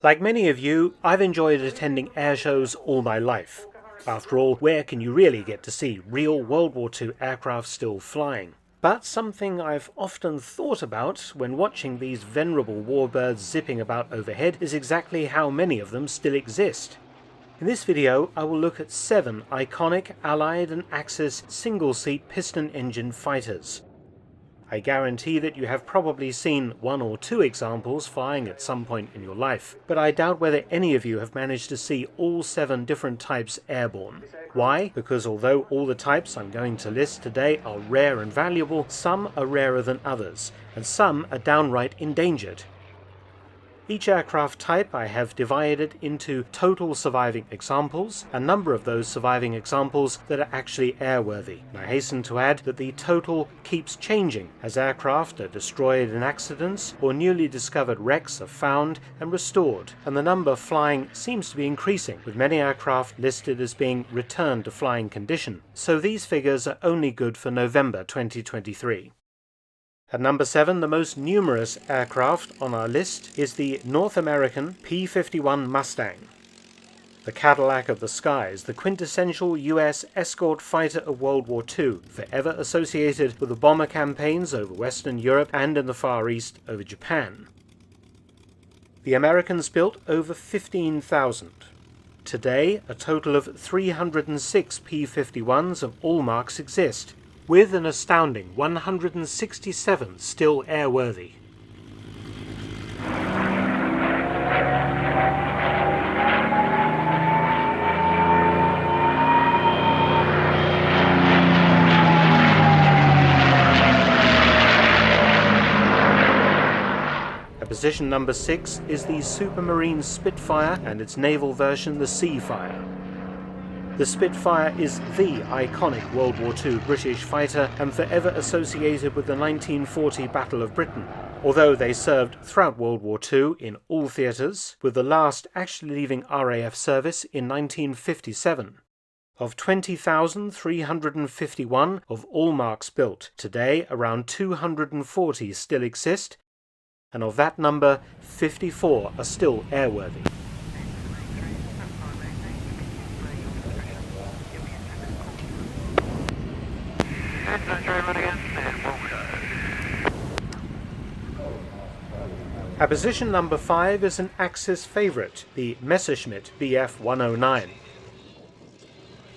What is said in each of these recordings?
Like many of you, I've enjoyed attending air shows all my life. After all, where can you really get to see real World War II aircraft still flying? But something I've often thought about when watching these venerable warbirds zipping about overhead is exactly how many of them still exist. In this video, I will look at 7 iconic Allied and Axis single-seat piston-engine fighters. I guarantee that you have probably seen 1 or 2 examples flying at some point in your life, but I doubt whether any of you have managed to see all 7 different types airborne. Why? Because although all the types I'm going to list today are rare and valuable, some are rarer than others, and some are downright endangered. Each aircraft type I have divided into total surviving examples, a number of those surviving examples that are actually airworthy. And I hasten to add that the total keeps changing as aircraft are destroyed in accidents or newly discovered wrecks are found and restored, and the number flying seems to be increasing, with many aircraft listed as being returned to flying condition. So these figures are only good for November 2023. At number 7, the most numerous aircraft on our list is the North American P-51 Mustang. The Cadillac of the skies, the quintessential US escort fighter of World War II, forever associated with the bomber campaigns over Western Europe and in the Far East over Japan. The Americans built over 15,000. Today, a total of 306 P-51s of all marks exist, with an astounding 167 still airworthy. At position number 6 is the Supermarine Spitfire and its naval version, the Seafire. The Spitfire is the iconic World War II British fighter and forever associated with the 1940 Battle of Britain, although they served throughout World War II in all theatres, with the last actually leaving RAF service in 1957. Of 20,351 of all marks built, today around 240 still exist, and of that number, 54 are still airworthy. At position number 5 is an Axis favourite, the Messerschmitt Bf 109.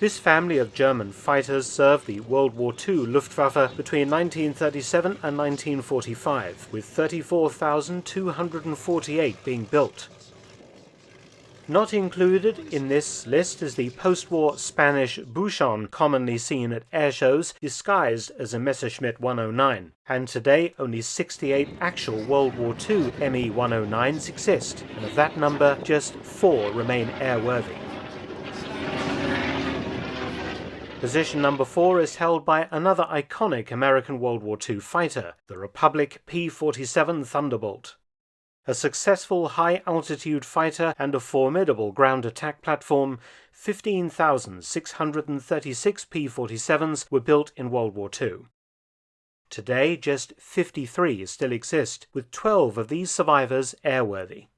This family of German fighters served the World War II Luftwaffe between 1937 and 1945, with 34,248 being built. Not included in this list is the post-war Spanish Buchon commonly seen at air shows disguised as a Messerschmitt 109, and today only 68 actual World War II Me 109s exist, and of that number just 4 remain airworthy. Position number 4 is held by another iconic American World War II fighter, the Republic P-47 Thunderbolt. A successful high-altitude fighter and a formidable ground attack platform, 15,636 P-47s were built in World War II. Today, just 53 still exist, with 12 of these survivors airworthy.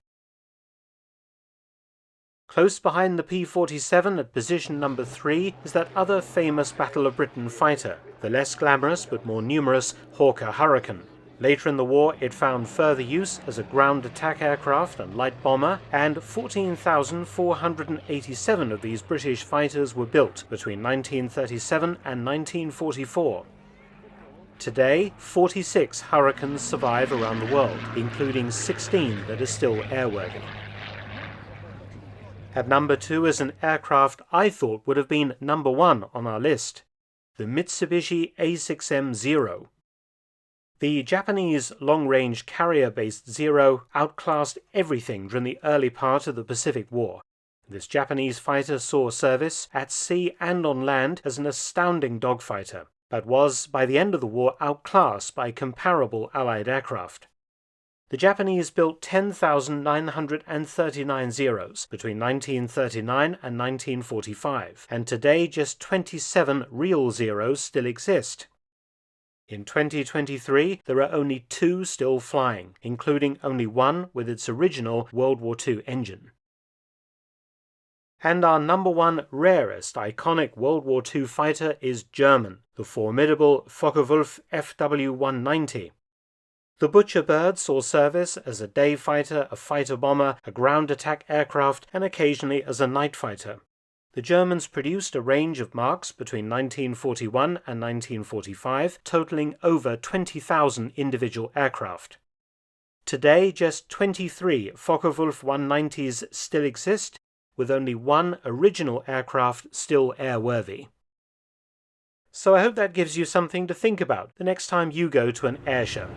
Close behind the P-47 at position number 3 is that other famous Battle of Britain fighter, the less glamorous but more numerous Hawker Hurricane. Later in the war, it found further use as a ground attack aircraft and light bomber, and 14,487 of these British fighters were built between 1937 and 1944. Today, 46 Hurricanes survive around the world, including 16 that are still airworthy. At number 2 is an aircraft I thought would have been number 1 on our list, the Mitsubishi A6M-0. The Japanese long-range carrier-based Zero outclassed everything during the early part of the Pacific War. This Japanese fighter saw service at sea and on land as an astounding dogfighter, but was, by the end of the war, outclassed by comparable Allied aircraft. The Japanese built 10,939 Zeros between 1939 and 1945, and today just 27 real Zeros still exist. In 2023, there are only 2 still flying, including only one with its original World War II engine. And our number 1 rarest iconic World War II fighter is German, the formidable Focke-Wulf FW-190. The Butcher bird saw service as a day fighter, a fighter bomber, a ground attack aircraft, and occasionally as a night fighter. The Germans produced a range of Marks between 1941 and 1945, totaling over 20,000 individual aircraft. Today, just 23 Focke-Wulf 190s still exist, with only one original aircraft still airworthy. So I hope that gives you something to think about the next time you go to an air show.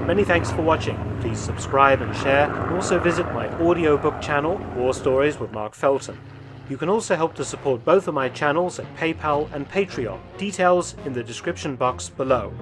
Many thanks for watching. Please subscribe and share, and also visit my audiobook channel, War Stories with Marc Felton. You can also help to support both of my channels at PayPal and Patreon. Details in the description box below.